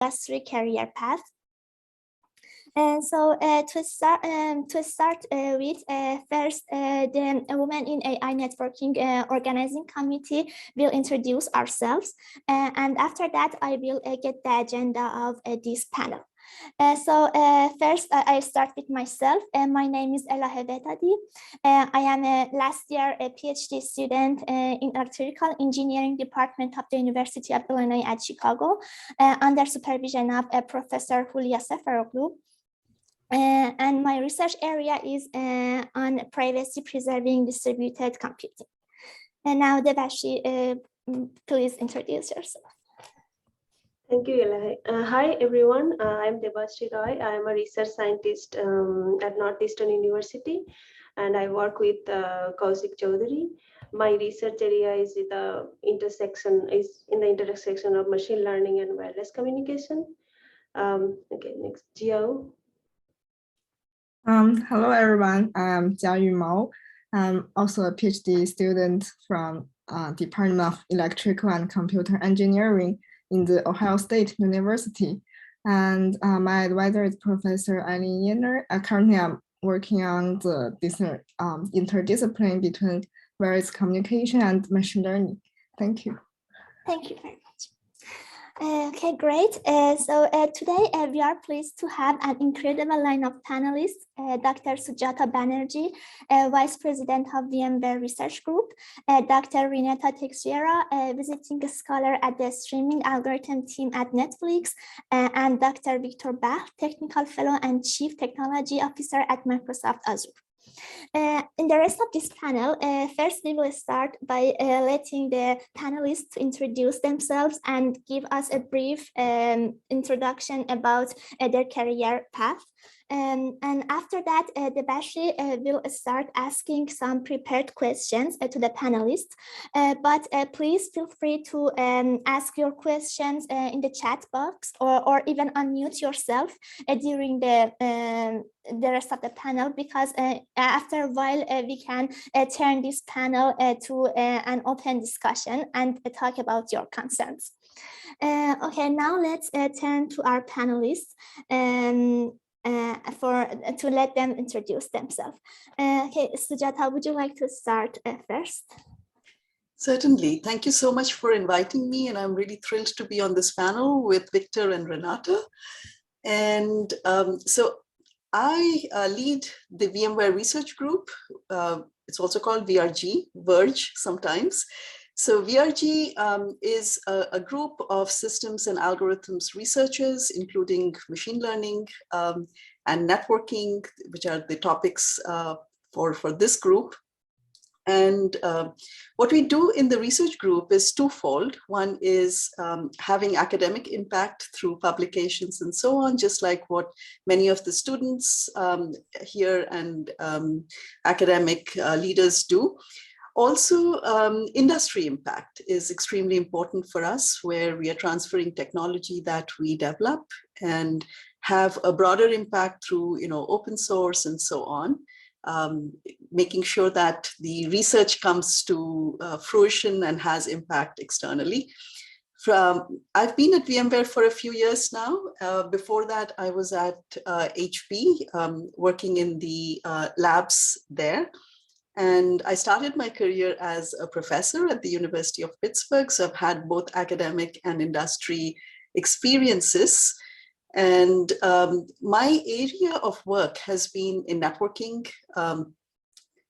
industry career path. And so to start with, first, the Women in AI Networking Organizing Committee will introduce ourselves. And after that, I will get the agenda of this panel. First, I start with myself. My name is Elahe Vedadi. I am last year a PhD student in Electrical Engineering Department of the University of Illinois at Chicago, under supervision of Professor Hulya Seferoglu. And my research area is on privacy preserving distributed computing. And now, Debashi, please introduce yourself. Thank you, Elahe. Hi, everyone. I'm Debashri Roy. I'm a research scientist at Northeastern University, and I work with Kaushik Chaudhary. My research area is in the intersection of machine learning and wireless communication. Okay, next, Jiao. Hello, everyone. I'm Jiayu Mao. I'm also a PhD student from Department of Electrical and Computer Engineering in the Ohio State University. And my advisor is Professor Eileen Yenner. Currently, I'm working on the interdiscipline between various communication and machine learning. Thank you. Thank you very much. Okay, great. Today we are pleased to have an incredible line of panelists. Dr. Sujata Banerjee, Vice President of VMware Research Group, Dr. Renata Teixeira, visiting scholar at the Streaming Algorithm team at Netflix, and Dr. Victor Bach, Technical Fellow and Chief Technology Officer at Microsoft Azure. In the rest of this panel, first we will start by letting the panelists introduce themselves and give us a brief introduction about their career path. And after that, Debashi will start asking some prepared questions to the panelists. But please feel free to ask your questions in the chat box, or even unmute yourself during the rest of the panel, because after a while we can turn this panel to an open discussion and talk about your concerns. Okay, now let's turn to our panelists. To let them introduce themselves. Okay, Sujata, would you like to start first? Certainly. Thank you so much for inviting me, and I'm really thrilled to be on this panel with Victor and Renata. And so I lead the VMware Research Group. It's also called VRG, Verge sometimes. So VRG is a group of systems and algorithms researchers, including machine learning and networking, which are the topics for this group. And what we do in the research group is twofold. One is having academic impact through publications and so on, just like what many of the students here and academic leaders do. Also, industry impact is extremely important for us, where we are transferring technology that we develop and have a broader impact through, open source and so on, making sure that the research comes to fruition and has impact externally. I've been at VMware for a few years now. Before that, I was at HP, working in the labs there. And I started my career as a professor at the University of Pittsburgh. So I've had both academic and industry experiences. And my area of work has been in networking,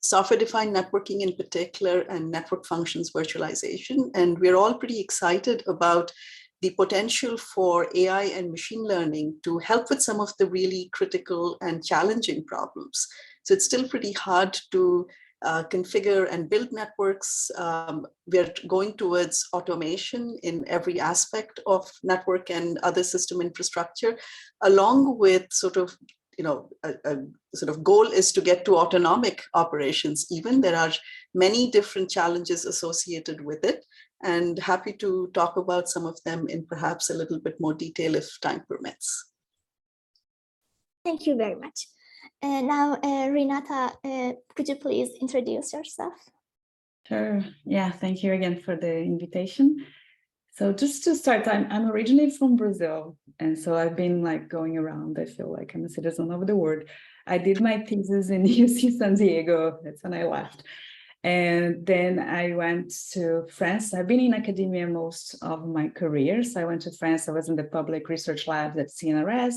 software-defined networking in particular, and network functions virtualization. And we're all pretty excited about the potential for AI and machine learning to help with some of the really critical and challenging problems. So it's still pretty hard to configure and build networks. We're going towards automation in every aspect of network and other system infrastructure, along with sort of, a sort of goal is to get to autonomic operations. Even there are many different challenges associated with it, and happy to talk about some of them in perhaps a little bit more detail if time permits. Thank you very much. Now, Renata, could you please introduce yourself? Sure. Yeah, thank you again for the invitation. So just to start, I'm originally from Brazil. And so I've been like going around. I feel like I'm a citizen of the world. I did my thesis in UC San Diego. That's when I left. And then I went to France. I've been in academia most of my career. So I went to France. I was in the public research labs at CNRS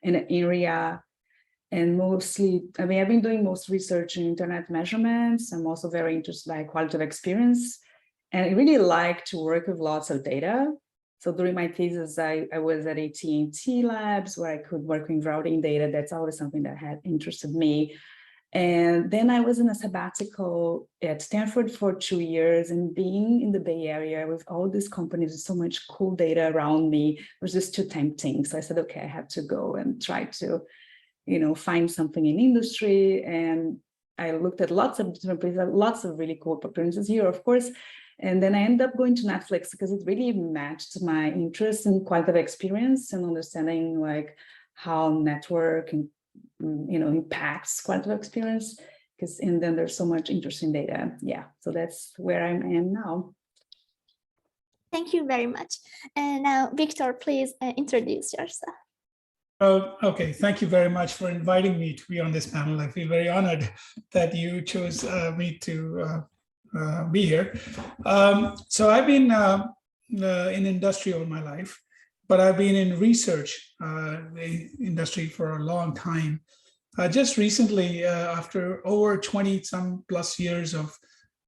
and at INRIA. And mostly, I mean, I've been doing most research in internet measurements. I'm also very interested by quality of experience. And I really like to work with lots of data. So during my thesis, I was at AT&T labs where I could work with routing data. That's always something that had interested me. And then I was in a sabbatical at Stanford for 2 years, and being in the Bay Area with all these companies with so much cool data around me was just too tempting. So I said, okay, I have to go and try to, find something in industry. And I looked at lots of different places, lots of really cool opportunities here, of course. And then I ended up going to Netflix because it really matched my interest in quality of experience and understanding like how network and impacts quality of experience, because and then there's so much interesting data. Yeah, so that's where I am now. Thank you very much. And now, Victor, please introduce yourself. Okay, thank you very much for inviting me to be on this panel. I feel very honored that you chose me to be here. So I've been in industry all my life, but I've been in research industry for a long time. Just recently, after over 20 some plus years of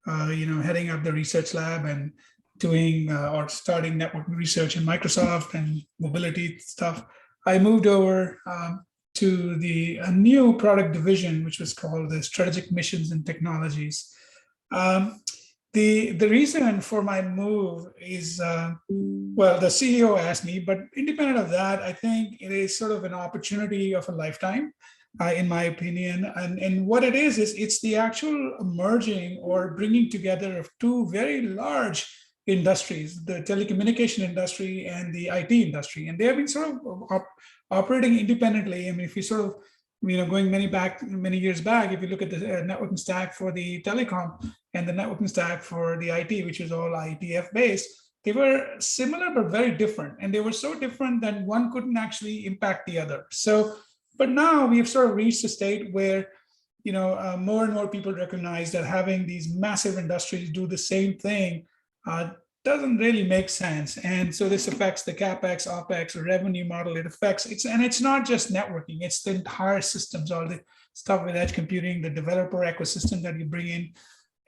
heading up the research lab and doing or starting network research in Microsoft and mobility stuff, I moved over to a new product division, which was called the Strategic Missions and Technologies. The reason for my move is, well, the CEO asked me, but independent of that, I think it is sort of an opportunity of a lifetime, in my opinion. And what it is it's the actual merging or bringing together of two very large industries, the telecommunication industry and the IT industry. And they have been sort of operating independently. I mean, if you sort of, going many years back, if you look at the networking stack for the telecom and the networking stack for the IT, which is all IETF based, they were similar but very different. And they were so different that one couldn't actually impact the other. So, but now we've sort of reached a state where, more and more people recognize that having these massive industries do the same thing doesn't really make sense. And so this affects the CapEx, OpEx, revenue model. And it's not just networking, it's the entire systems, all the stuff with edge computing, the developer ecosystem that you bring in,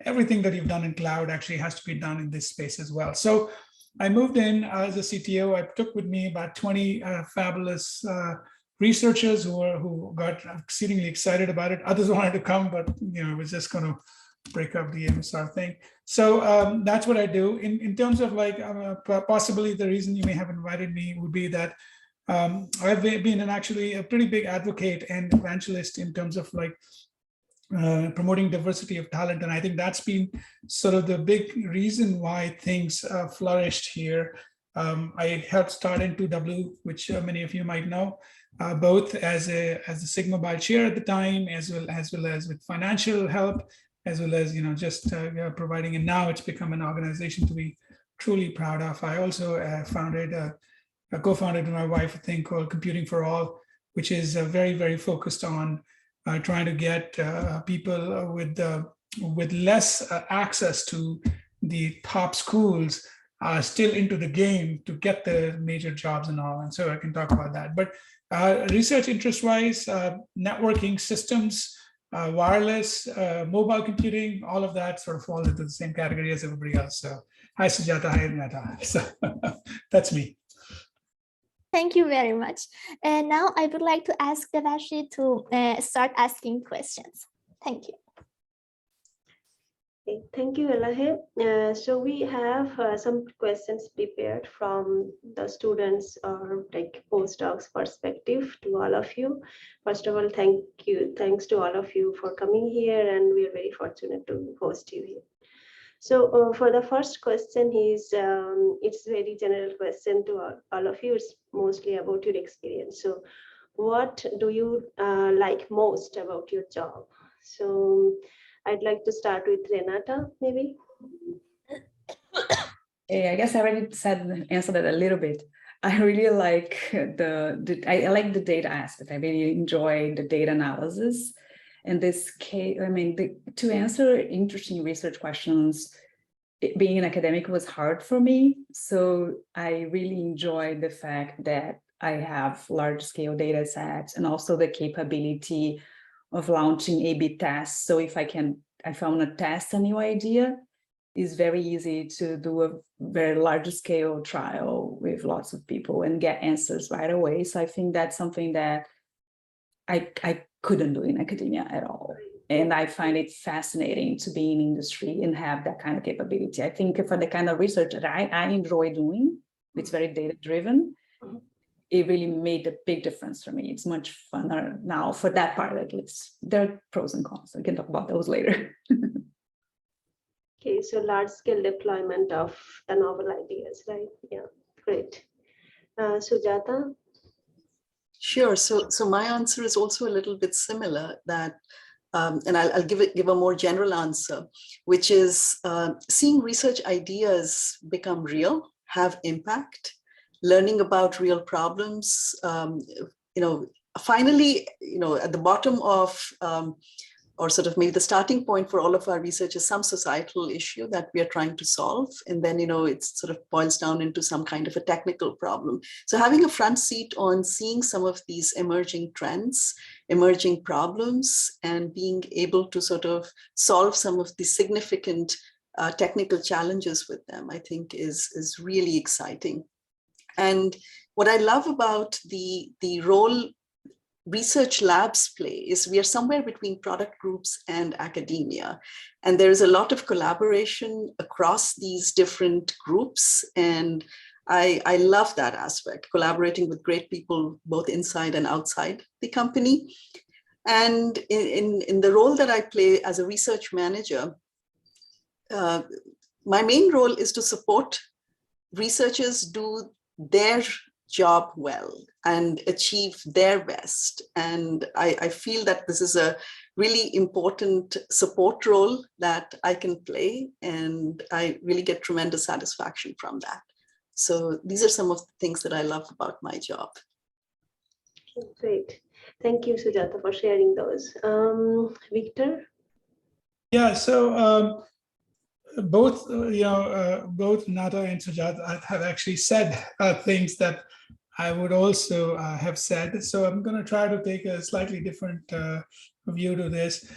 everything that you've done in cloud actually has to be done in this space as well. So I moved in as a CTO. I took with me about 20 fabulous researchers who got exceedingly excited about it. Others wanted to come, but it was just going to break up the MSR thing. So that's what I do. In terms of like possibly the reason you may have invited me would be that I've been actually a pretty big advocate and evangelist in terms of like promoting diversity of talent. And I think that's been sort of the big reason why things flourished here. I helped start N2W, which many of you might know, both as a Sigma Bio chair at the time, as well as with financial help, as well as just providing. And now it's become an organization to be truly proud of. I also co-founded with my wife a thing called Computing for All, which is very, very focused on trying to get people with less access to the top schools still into the game to get the major jobs and all. And so I can talk about that. But research interest-wise, networking systems, wireless, mobile computing, all of that sort of falls into the same category as everybody else. So hi, Sujata, hi, Renata. So that's me. Thank you very much. And now I would like to ask Devashi to start asking questions. Thank you. Okay, thank you, Elahe. So we have some questions prepared from the students or like postdocs perspective to all of you. First of all, thanks to all of you for coming here, and we are very fortunate to host you here. So for the first question is, it's a very general question to all of you. It's mostly about your experience. So what do you like most about your job? So I'd like to start with Renata, maybe. I guess I already answered that a little bit. I really like I like the data aspect. I really enjoy the data analysis. In this case, I mean, to answer interesting research questions, being an academic was hard for me. So I really enjoy the fact that I have large scale data sets and also the capability of launching A/B tests. So if I want to test a new idea, it's very easy to do a very large scale trial with lots of people and get answers right away. So I think that's something that I couldn't do in academia at all. And I find it fascinating to be in industry and have that kind of capability. I think for the kind of research that I enjoy doing, it's very data driven. It really made a big difference for me. It's much funner now for that part, at least. There are pros and cons. We can talk about those later. Okay, so large scale deployment of the novel ideas, right? Yeah, great. Sujata? Sure. So my answer is also a little bit similar, that and I'll give a more general answer, which is seeing research ideas become real, have impact, learning about real problems. Finally, at the bottom of or sort of maybe the starting point for all of our research is some societal issue that we are trying to solve. And then, it sort of boils down into some kind of a technical problem. So having a front seat on seeing some of these emerging trends, emerging problems, and being able to sort of solve some of the significant technical challenges with them, I think is really exciting. And what I love about the role research labs play is we are somewhere between product groups and academia. And there is a lot of collaboration across these different groups. And I love that aspect, collaborating with great people, both inside and outside the company. And in the role that I play as a research manager, my main role is to support researchers do their job well and achieve their best. And I feel that this is a really important support role that I can play, and I really get tremendous satisfaction from that. So these are some of the things that I love about my job. Great. Thank you, Sujata, for sharing those. Victor? Yeah, so both Nata and Sujata have actually said things that I would also have said. So I'm going to try to take a slightly different view to this.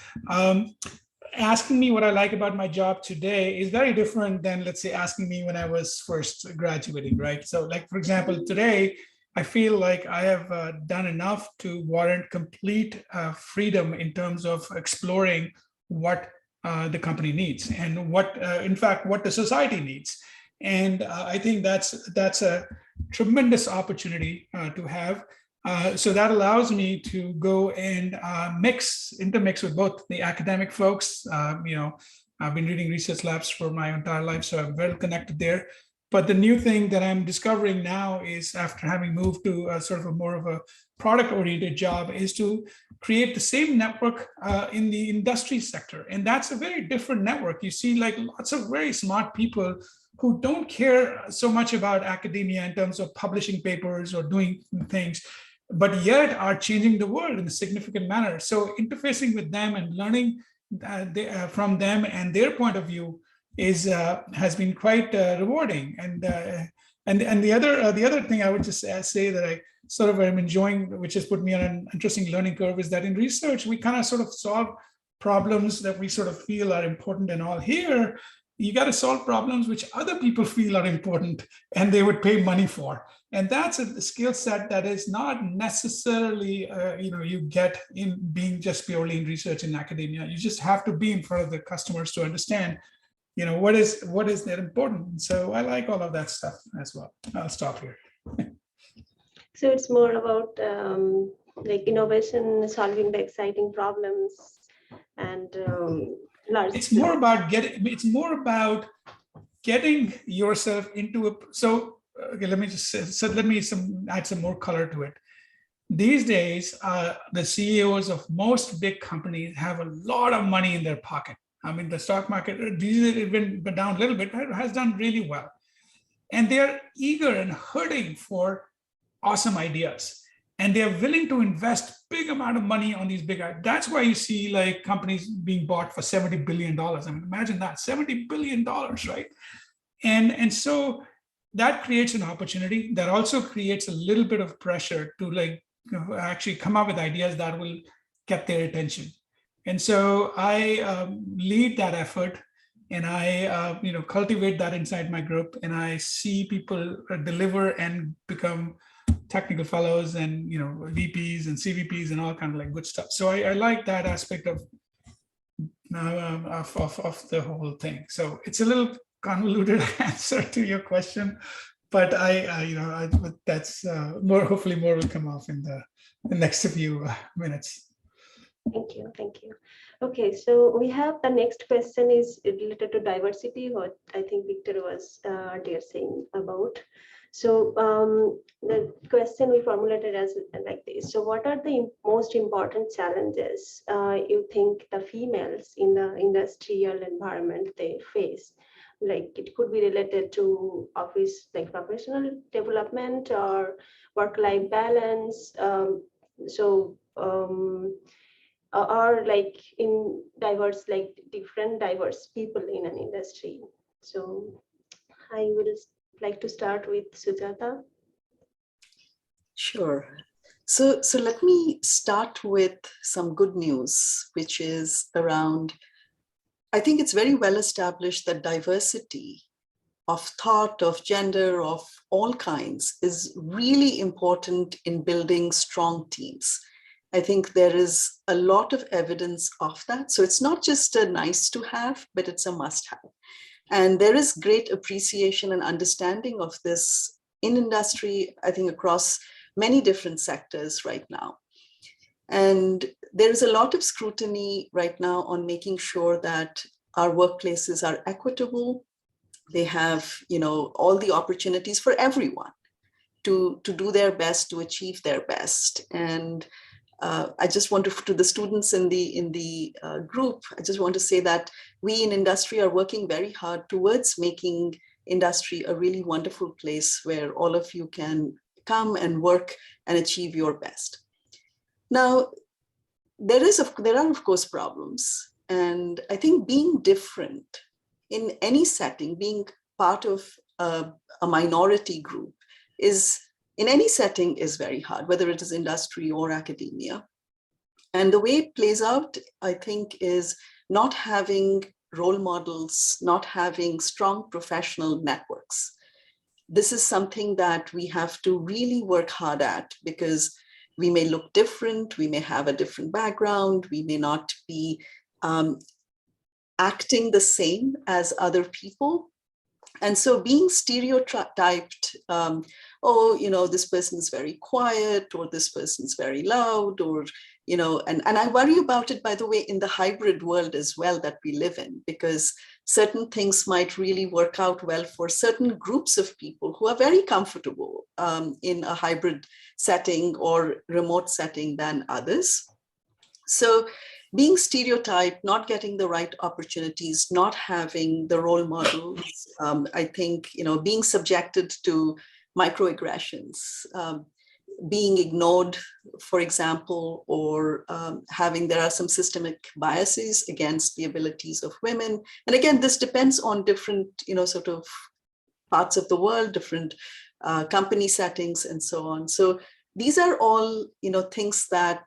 Asking me what I like about my job today is very different than, let's say, asking me when I was first graduating, right? So like, for example, today, I feel like I have done enough to warrant complete freedom in terms of exploring what the company needs and what, in fact, what the society needs. And I think that's a tremendous opportunity to have. So that allows me to go and intermix with both the academic folks. I've been reading research labs for my entire life, so I'm well connected there. But the new thing that I'm discovering now is, after having moved to sort of a more of a product-oriented job, is to create the same network in the industry sector. And that's a very different network. You see like lots of very smart people who don't care so much about academia in terms of publishing papers or doing things, but yet are changing the world in a significant manner. So interfacing with them and learning from them and their point of view has been quite rewarding. And the other thing I would just say that I sort of am enjoying, which has put me on an interesting learning curve, is that in research we kind of sort of solve problems that we sort of feel are important and all. Here you got to solve problems which other people feel are important and they would pay money for. And that's a skill set that is not necessarily, you get in being just purely in research in academia. You just have to be in front of the customers to understand, what is that important. So I like all of that stuff as well. I'll stop here. So it's more about like innovation, solving the exciting problems, and It's more about getting yourself into a. So okay, let me just say, add some more color to it. These days, the CEOs of most big companies have a lot of money in their pocket. I mean, the stock market, it went down a little bit, but it has done really well. and they're eager and hurting for awesome ideas. And they're willing to invest big amount of money on these big ideas. That's why you see like companies being bought for $70 billion. I mean, imagine that, $70 billion, right? And so that creates an opportunity. That also creates a little bit of pressure to like, actually come up with ideas that will get their attention. And so I lead that effort, and I cultivate that inside my group, and I see people deliver and become technical fellows and VPs and CVPs and all kind of like good stuff. So I like that aspect of the whole thing. So it's a little convoluted answer to your question, but that's more. Hopefully, more will come off in the next few minutes. Thank you. Okay, so we have the next question is related to diversity, what I think Victor was earlier saying about. So the question we formulated as like this. So what are the most important challenges you think the females in the industrial environment they face? Like it could be related to office, like professional development or work-life balance. Or like in diverse, like different diverse people in an industry. So I would like to start with Sujata. Sure. So let me start with some good news, which is around, I think it's very well established that diversity of thought, of gender, of all kinds is really important in building strong teams. I think there is a lot of evidence of that. So it's not just a nice to have, but it's a must have. And there is great appreciation and understanding of this in industry, I think across many different sectors right now. And there is a lot of scrutiny right now on making sure that our workplaces are equitable. They have, all the opportunities for everyone to do their best, to achieve their best. And I just want to the students in the group, I just want to say that we in industry are working very hard towards making industry a really wonderful place where all of you can come and work and achieve your best. Now, there are of course problems, and I think being different in any setting, being part of a minority group in any setting is very hard, whether it is industry or academia. And the way it plays out, I think, is not having role models, not having strong professional networks. This is something that we have to really work hard at, because we may look different, we may have a different background, we may not be acting the same as other people. And so being stereotyped, this person is very quiet, or this person's very loud, or, and I worry about it, by the way, in the hybrid world as well that we live in, because certain things might really work out well for certain groups of people who are very comfortable in a hybrid setting or remote setting than others. So being stereotyped, not getting the right opportunities, not having the role models, I think, being subjected to microaggressions, being ignored, for example, or there are some systemic biases against the abilities of women. And again, this depends on different, sort of parts of the world, different company settings and so on. So these are all, things that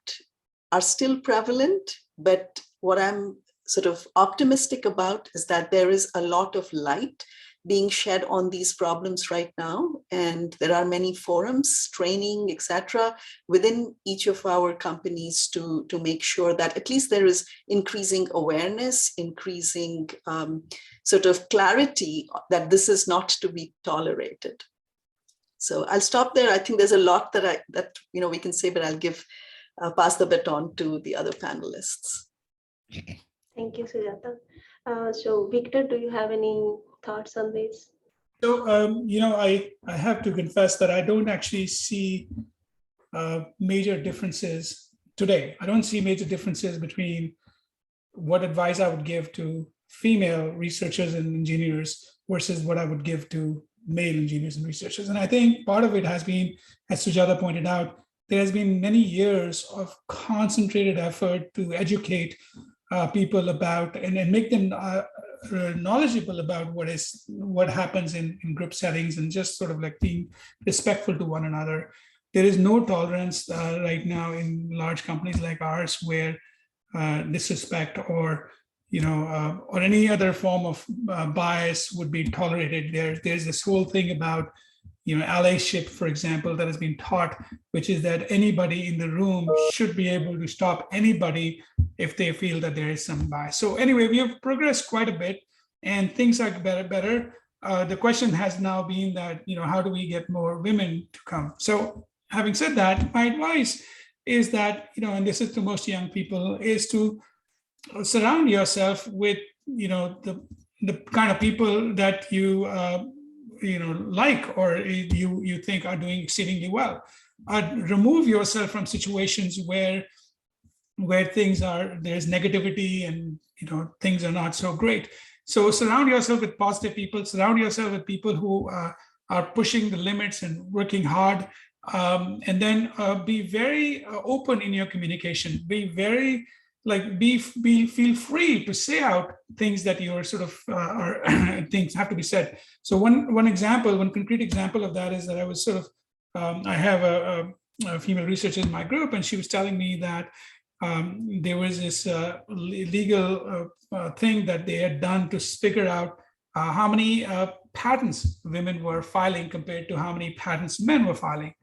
are still prevalent, but what I'm sort of optimistic about is that there is a lot of light being shed on these problems right now. And there are many forums, training, etc., within each of our companies to make sure that at least there is increasing awareness, increasing sort of clarity that this is not to be tolerated. So I'll stop there. I think there's a lot that we can say, but I'll pass the baton to the other panelists. Thank you, Sujata. So Victor, do you have any thoughts on this? So, I have to confess that I don't actually see major differences today. I don't see major differences between what advice I would give to female researchers and engineers versus what I would give to male engineers and researchers. And I think part of it has been, as Sujata pointed out, there has been many years of concentrated effort to educate people about and make them knowledgeable about what happens in group settings, and just sort of like being respectful to one another. There is no tolerance right now in large companies like ours where disrespect or or any other form of bias would be tolerated. There's this whole thing about allyship, for example, that has been taught, which is that anybody in the room should be able to stop anybody if they feel that there is some bias. So anyway, we have progressed quite a bit, and things are better. The question has now been that how do we get more women to come? So having said that, my advice is that and this is to most young people, is to surround yourself with the kind of people that you like, or you think are doing exceedingly well. Remove yourself from situations where there's negativity and things are not so great. So surround yourself with positive people, surround yourself with people who are pushing the limits and working hard, and then be very open in your communication. Be very feel free to say out things that you're sort of are things have to be said. So one concrete example of that is that I was sort of I have a female researcher in my group, and she was telling me that there was this legal thing that they had done to figure out how many patents women were filing compared to how many patents men were filing.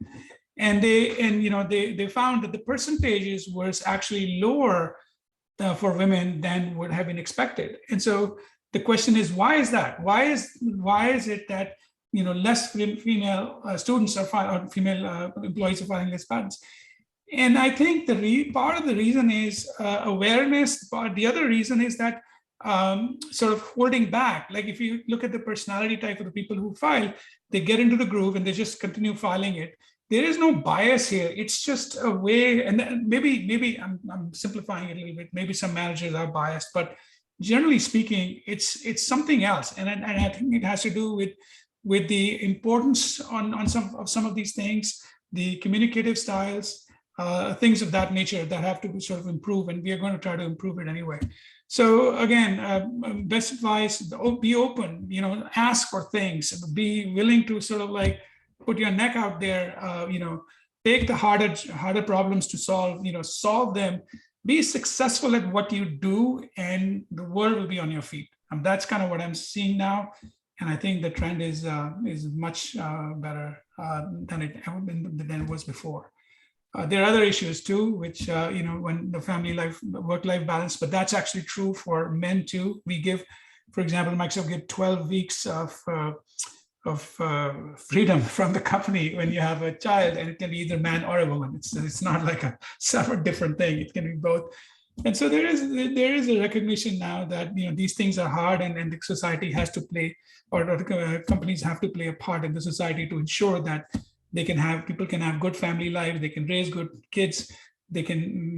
And they found that the percentages was actually lower for women than would have been expected. And so the question is, why is that? Why is it that less female students are filing, or female employees are filing less patents? And I think part of the reason is awareness. But the other reason is that sort of holding back. Like if you look at the personality type of the people who file, they get into the groove and they just continue filing it. There is no bias here. It's just a way, and maybe I'm simplifying it a little bit. Maybe some managers are biased, but generally speaking, it's something else. And I think it has to do with the importance on some of these things, the communicative styles, things of that nature that have to sort of improve, and we are going to try to improve it anyway. So again, best advice: be open. Ask for things. Be willing to sort of like put your neck out there, take the harder problems to solve, solve them, be successful at what you do, and the world will be on your feet. And that's kind of what I'm seeing now. And I think the trend is much better than it was before. There are other issues too, which, when the family life, work-life balance, but that's actually true for men too. We give, for example, Microsoft give 12 weeks of freedom from the company when you have a child, and it can be either man or a woman. It's not like a separate different thing. It can be both. And so there is a recognition now that these things are hard, and the society has to play, or the companies have to play a part in the society to ensure that people can have good family lives, they can raise good kids, they can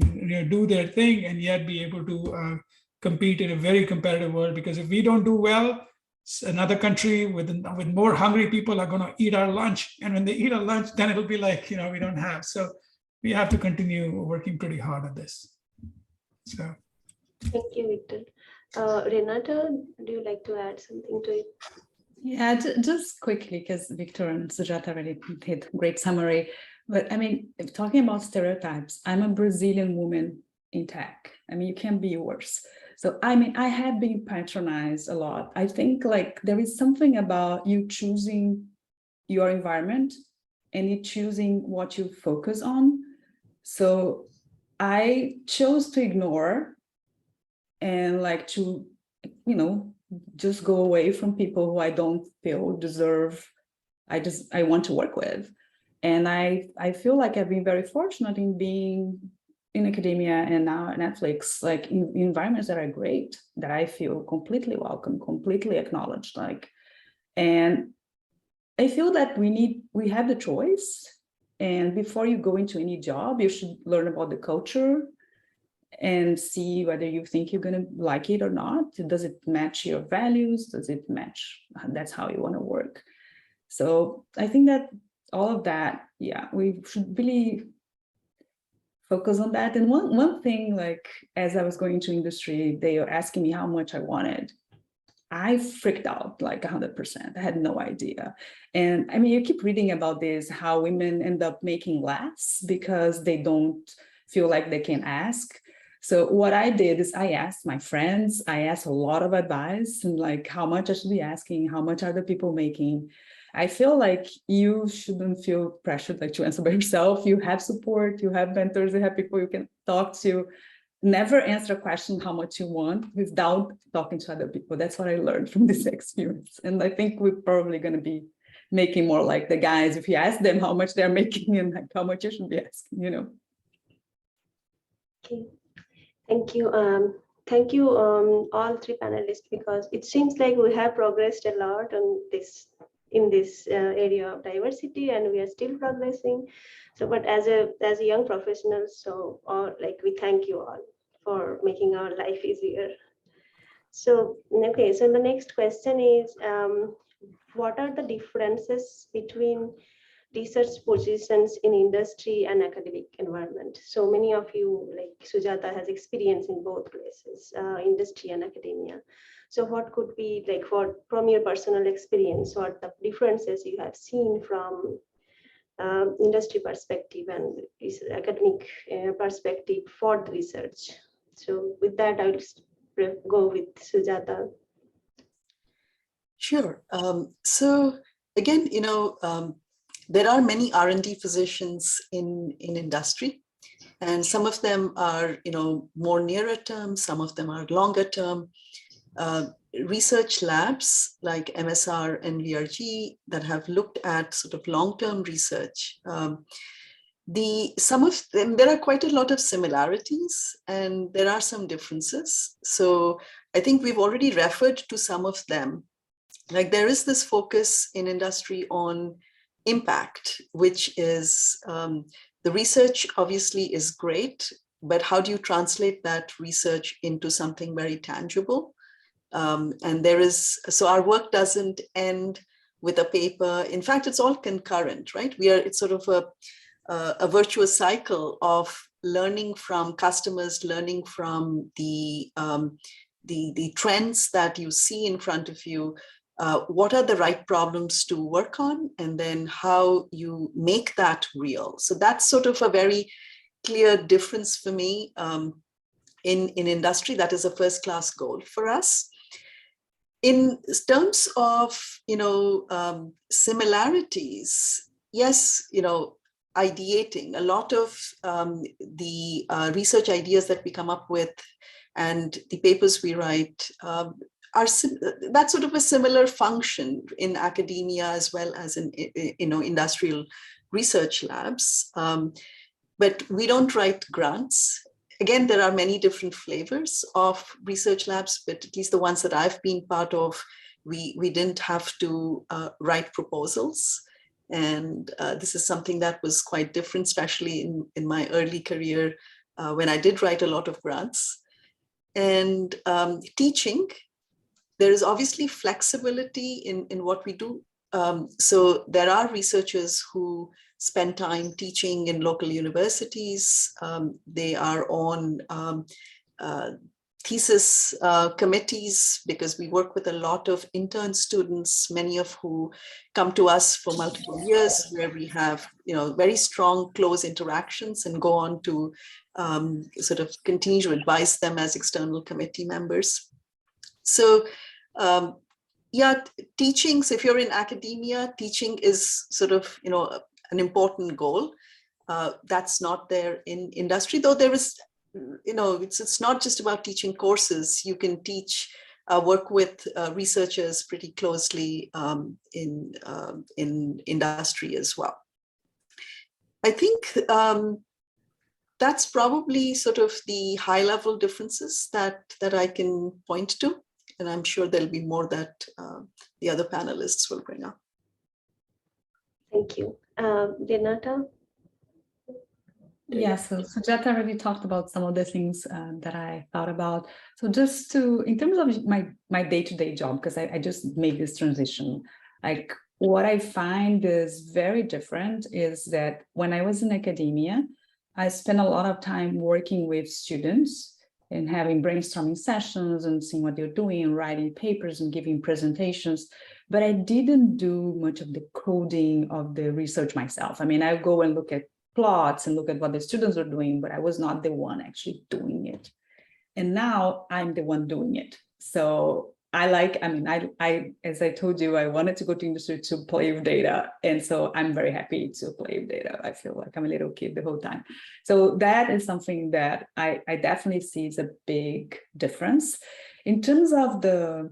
do their thing, and yet be able to compete in a very competitive world. Because if we don't do well, another country with more hungry people are going to eat our lunch, and when they eat our lunch, then it'll be like we don't have. So we have to continue working pretty hard at this. So thank you, Victor. Renata, do you like to add something to it? Yeah, just quickly, because Victor and Sujata already did a great summary. But I mean, if talking about stereotypes, I'm a Brazilian woman in tech. I mean, you can't be worse. So, I mean, I have been patronized a lot. I think like there is something about you choosing your environment and you choosing what you focus on. So I chose to ignore and like to, just go away from people who I don't feel deserve, I want to work with. And I feel like I've been very fortunate in being in academia and now at Netflix, like in environments that are great, that I feel completely welcome, completely acknowledged. And I feel that we have the choice. And before you go into any job, you should learn about the culture and see whether you think you're going to like it or not. Does it match your values? Does it match? That's how you want to work. So I think that all of that, yeah, we should really focus on that. And one thing, like, as I was going into industry, they were asking me how much I wanted. I freaked out like 100%. I had no idea. And I mean, you keep reading about this, how women end up making less because they don't feel like they can ask. So what I did is I asked my friends, I asked a lot of advice and like how much I should be asking, how much are the people making? I feel like you shouldn't feel pressured like to answer by yourself. You have support, you have mentors, you have people you can talk to. Never answer a question how much you want without talking to other people. That's what I learned from this experience. And I think we're probably going to be making more like the guys if you ask them how much they're making and like how much you should be asking, you know. Okay, thank you. Thank you, all three panelists, because it seems like we have progressed a lot on this in this area of diversity, and we are still progressing. So, but as a young professionals, so like we thank you all for making our life easier. So, okay, so the next question is, what are the differences between research positions in industry and academic environment? So many of you, like Sujata, has experience in both places, industry and academia. So what could be like from your personal experience, what the differences you have seen from industry perspective and academic perspective for the research? So with that, I will go with Sujata. Sure. So again, there are many R&D physicians in industry, and some of them are, more nearer term, some of them are longer term. Research labs like MSR and VRG that have looked at sort of long-term research. Some of them, there are quite a lot of similarities and there are some differences. So I think we've already referred to some of them. Like there is this focus in industry on impact, which is the research obviously is great, but how do you translate that research into something very tangible? And so our work doesn't end with a paper. In fact, it's all concurrent, right? It's sort of a virtuous cycle of learning from customers, learning from the trends that you see in front of you. What are the right problems to work on, and then how you make that real. So that's sort of a very clear difference for me. In industry, that is a first-class goal for us. In terms of similarities, yes, ideating, a lot of the research ideas that we come up with and the papers we write that's sort of a similar function in academia as well as in industrial research labs. But we don't write grants. Again, there are many different flavors of research labs, but at least the ones that I've been part of, we didn't have to write proposals. And this is something that was quite different, especially in my early career when I did write a lot of grants. And teaching, there is obviously flexibility in what we do. So there are researchers who spend time teaching in local universities. They are on thesis committees because we work with a lot of intern students, many of who come to us for multiple years, where we have very strong, close interactions and go on to sort of continue to advise them as external committee members. So yeah, teaching, so if you're in academia, teaching is sort of, an important goal. That's not there in industry, though there is, it's not just about teaching courses. You can teach, work with researchers pretty closely in industry as well. I think that's probably sort of the high level differences that I can point to. And I'm sure there'll be more that the other panelists will bring up. Thank you. Renata? Yeah, so Sujata already talked about some of the things that I thought about. So just in terms of my day-to-day job, because I just made this transition, like what I find is very different is that when I was in academia, I spent a lot of time working with students and having brainstorming sessions and seeing what they're doing and writing papers and giving presentations. But I didn't do much of the coding of the research myself. I mean, I go and look at plots and look at what the students are doing, but I was not the one actually doing it. And now I'm the one doing it. So I as I told you, I wanted to go to industry to play with data. And so I'm very happy to play with data. I feel like I'm a little kid the whole time. So that is something that I definitely see is a big difference. In terms of the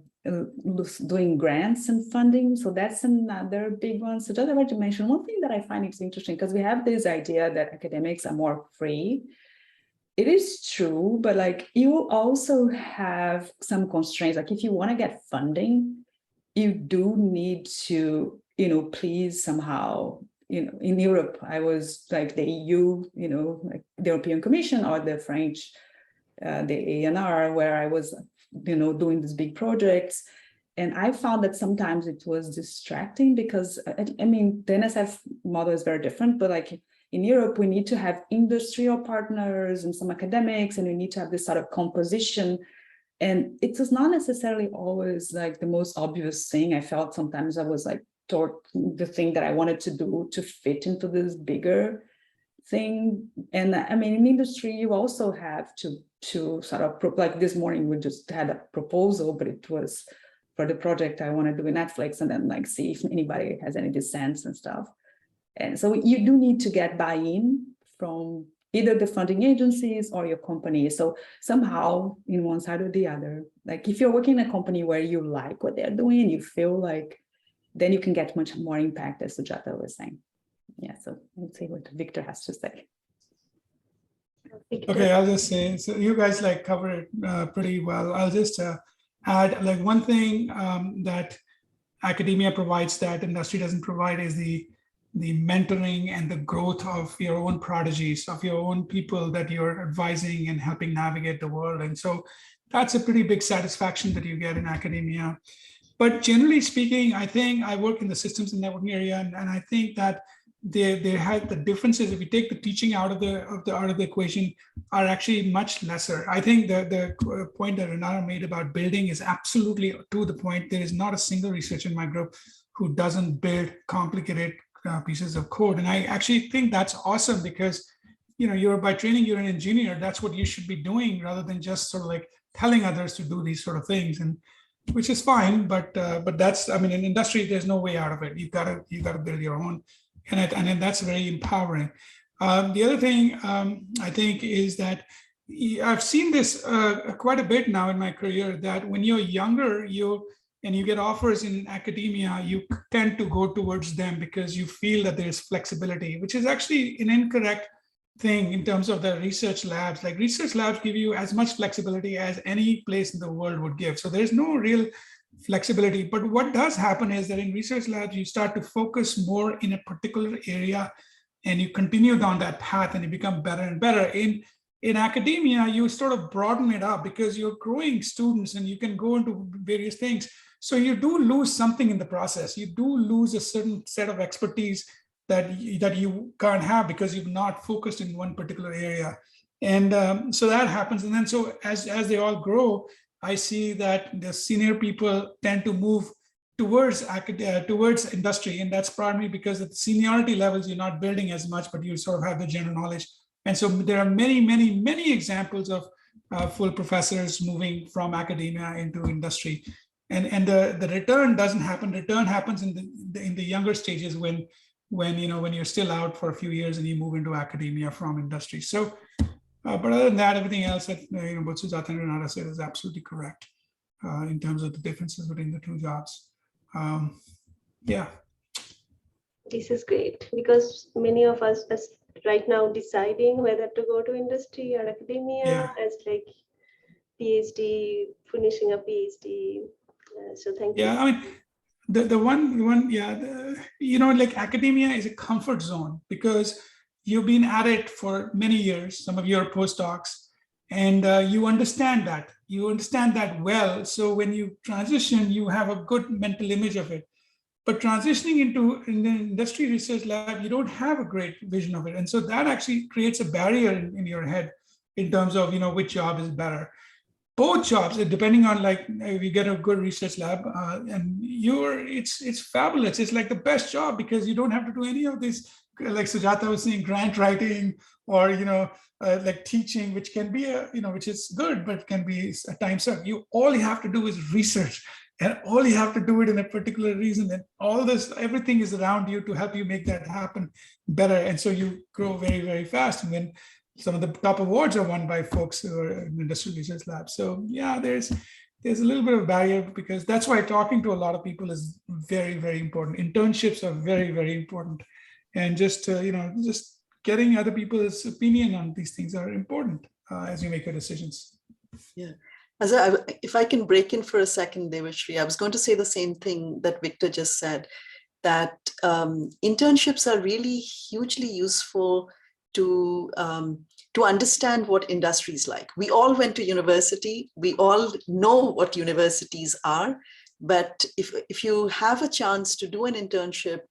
doing grants and funding, so that's another big one. So just like to mention, one thing that I find is interesting, because we have this idea that academics are more free. It is true, but like you also have some constraints. Like if you want to get funding, you do need to, please somehow, in Europe, I was like the EU, like the European Commission or the French, the ANR, where I was, doing these big projects. And I found that sometimes it was distracting because, I mean, the NSF model is very different, but like in Europe, we need to have industrial partners and some academics, and we need to have this sort of composition. And it was not necessarily always like the most obvious thing. I felt sometimes I was like toward the thing that I wanted to do to fit into this bigger thing. And I mean, in industry, you also have to sort of, like this morning, we just had a proposal, but it was for the project I want to do in Netflix, and then like see if anybody has any dissents and stuff. And so you do need to get buy-in from either the funding agencies or your company. So somehow in one side or the other, like if you're working in a company where you like what they're doing, you feel like, then you can get much more impact, as Sujata was saying. Yeah, so let's see what Victor has to say. Okay, I'll just say, so you guys like cover it pretty well. I'll just add like one thing that academia provides that industry doesn't provide is the mentoring and the growth of your own prodigies, of your own people that you're advising and helping navigate the world. And so that's a pretty big satisfaction that you get in academia. But generally speaking, I think I work in the systems and networking area, and I think that they had the differences. If you take the teaching out of the equation, are actually much lesser. I think the point that Renata made about building is absolutely to the point. There is not a single researcher in my group who doesn't build complicated pieces of code, and I actually think that's awesome because you're by training you're an engineer. That's what you should be doing rather than just sort of like telling others to do these sort of things, and which is fine. But that's, I mean, in industry there's no way out of it. You've got to build your own, and that's very empowering. The other thing I think is that I've seen this quite a bit now in my career, that when you're younger, and you get offers in academia, you tend to go towards them because you feel that there's flexibility, which is actually an incorrect thing in terms of the research labs. Like research labs give you as much flexibility as any place in the world would give. So there's no real flexibility. But what does happen is that in research labs, you start to focus more in a particular area and you continue down that path and you become better and better. In academia, you sort of broaden it up because you're growing students and you can go into various things. So you do lose something in the process. You do lose a certain set of expertise that you can't have because you've not focused in one particular area. And so that happens. And then so as they all grow, I see that the senior people tend to move towards industry. And that's primarily because at the seniority levels, you're not building as much, but you sort of have the general knowledge. And so there are many, many, many examples of full professors moving from academia into industry. And the return doesn't happen. Return happens in the younger stages when you're still out for a few years and you move into academia from industry. So, but other than that, everything else that what Sujata and Renata said is absolutely correct in terms of the differences between the two jobs. Yeah. This is great because many of us are right now deciding whether to go to industry or academia as like PhD, finishing a PhD. So thank you. Yeah, I mean, the one, like academia is a comfort zone because you've been at it for many years, some of your postdocs, and you understand that. You understand that well. So when you transition, you have a good mental image of it. But transitioning into in the industry research lab, you don't have a great vision of it. And so that actually creates a barrier in your head in terms of, which job is better. Both jobs, depending on like if you get a good research lab and it's fabulous. It's like the best job because you don't have to do any of this, like Sujata was saying, grant writing or, like teaching, which can be which is good, but can be a time suck. All you have to do is research. And all you have to do it in a particular reason, and all this, everything is around you to help you make that happen better. And so you grow very, very fast. And then some of the top awards are won by folks who are in industrial research labs. So yeah, there's a little bit of a barrier because that's why talking to a lot of people is very, very important. Internships are very, very important, and just just getting other people's opinion on these things are important as you make your decisions. Yeah. If I can break in for a second, Devashri, I was going to say the same thing that Victor just said, that internships are really hugely useful to understand what industry is like. We all went to university. We all know what universities are. But if you have a chance to do an internship,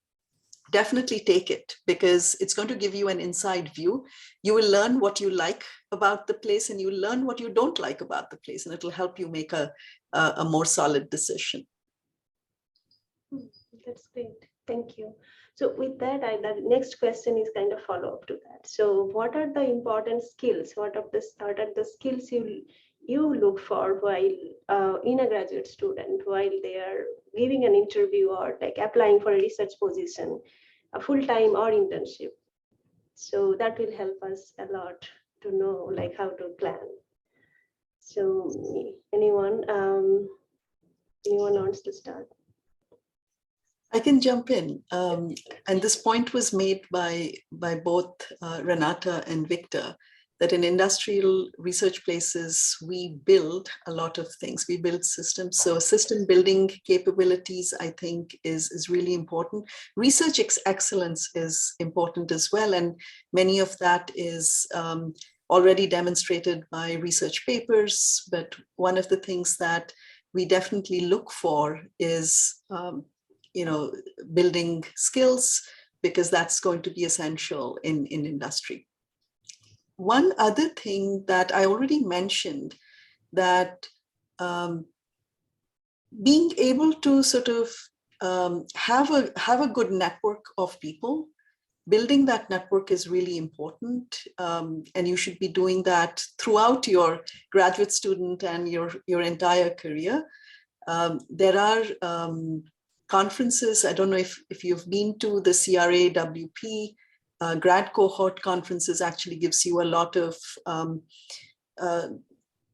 definitely take it, because it's going to give you an inside view. You will learn what you like about the place, and you will learn what you don't like about the place, and it will help you make a more solid decision. That's great. Thank you. So with that, the next question is kind of follow-up to that. So what are the important skills? What are the skills you look for while in a graduate student, while they are giving an interview or like applying for a research position, a full-time or internship? So that will help us a lot to know like how to plan. So anyone wants to start? I can jump in. And this point was made by both Renata and Victor, that in industrial research places, we build a lot of things. We build systems. So system building capabilities, I think, is really important. Research excellence is important as well. And many of that is already demonstrated by research papers. But one of the things that we definitely look for is building skills, because that's going to be essential in industry. One other thing that I already mentioned, that being able to sort of have a good network of people, building that network is really important, and you should be doing that throughout your graduate student and your entire career. There are conferences. I don't know if you've been to the CRAWP grad cohort conferences. Actually gives you a lot of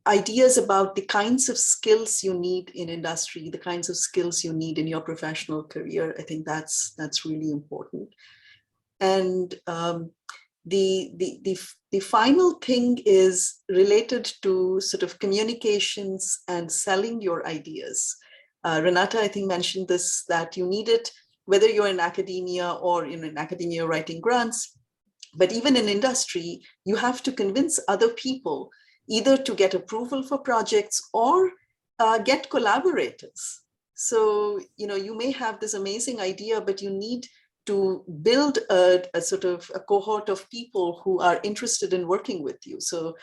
ideas about the kinds of skills you need in industry, the kinds of skills you need in your professional career. I think that's really important. And the final thing is related to sort of communications and selling your ideas. Renata, I think, mentioned this, that you need it, whether you're in academia or in academia writing grants, but even in industry, you have to convince other people either to get approval for projects or get collaborators. So, you may have this amazing idea, but you need to build a sort of a cohort of people who are interested in working with you. So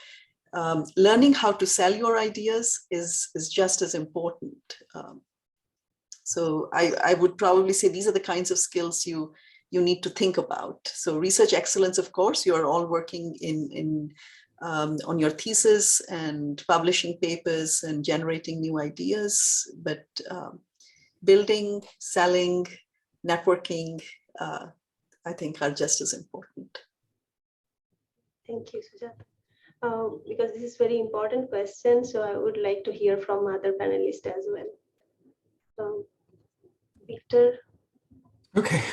learning how to sell your ideas is just as important. So I would probably say these are the kinds of skills you need to think about. So research excellence, of course, you are all working on your thesis and publishing papers and generating new ideas, but building, selling, networking, I think are just as important. Thank you, Sujata. Because this is a very important question, so I would like to hear from other panelists as well. Victor? Okay,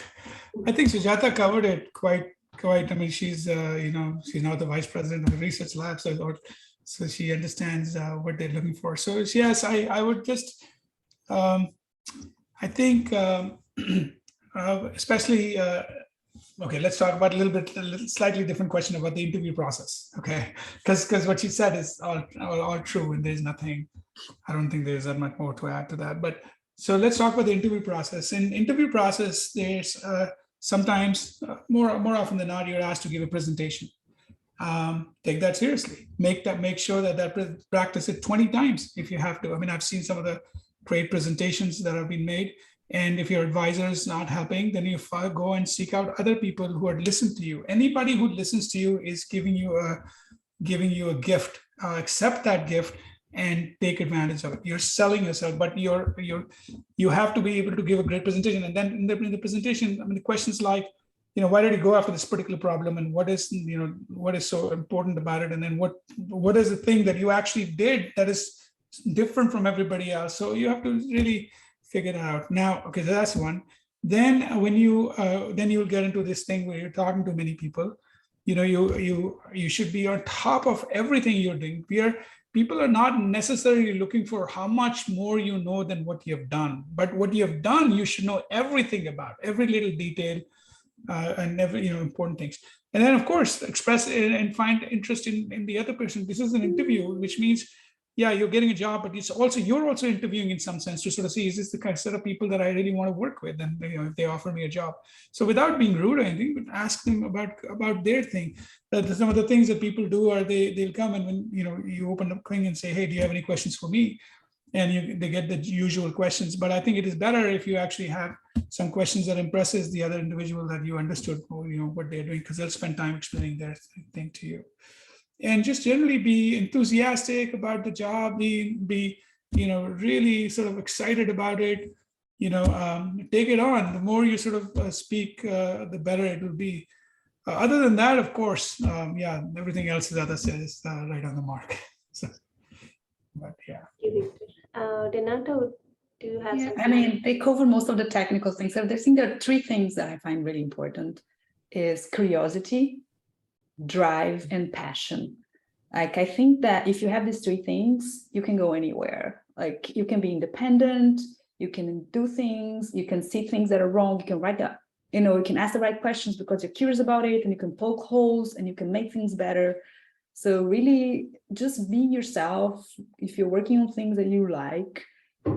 I think Sujata covered it quite. I mean, she's she's now the vice president of the research lab, so she understands what they're looking for. So yes, I would just I think especially okay, let's talk about a slightly different question about the interview process. Okay, because what she said is all true, and there's nothing. I don't think there's that much more to add to that. But So let's talk about the interview process. In interview process, there's sometimes more often than not, you're asked to give a presentation. Take that seriously. Make sure that practice it 20 times if you have to. I mean, I've seen some of the great presentations that have been made. And if your advisor is not helping, then you go and seek out other people who would listen to you. Anybody who listens to you is giving you a gift. Accept that gift and take advantage of it. You're selling yourself, but you have to be able to give a great presentation. And then in the presentation, I mean, the questions like, why did you go after this particular problem, and what is so important about it, and then what is the thing that you actually did that is different from everybody else? So you have to really figure it out. Now, okay, so that's one. Then when you'll get into this thing where you're talking to many people. You should be on top of everything you're doing. People are not necessarily looking for how much more you know than what you have done, but what you have done, you should know everything about, every little detail, and every important things. And then of course express and find interest in the other person. This is an interview, which means you're getting a job, but you're also interviewing in some sense to sort of see, is this the kind of set of people that I really want to work with? And if they offer me a job. So without being rude or anything, but ask them about their thing. Some of the things that people do are they'll come, and when you open up thing and say, hey, do you have any questions for me? And they get the usual questions. But I think it is better if you actually have some questions that impresses the other individual that you understood what they're doing, because they'll spend time explaining their thing to you. And just generally be enthusiastic about the job, be really sort of excited about it, take it on. The more you sort of speak, the better it will be. Other than that, of course, everything else that I said is right on the mark. So, but yeah. Renata, do you have something? I mean, they cover most of the technical things. So I think there are three things that I find really important: is curiosity, drive, and passion. Like, I think that if you have these three things, you can go anywhere. Like, you can be independent, you can do things, you can see things that are wrong, you can write that, you can ask the right questions because you're curious about it, and you can poke holes and you can make things better. So really just being yourself. If you're working on things that you like,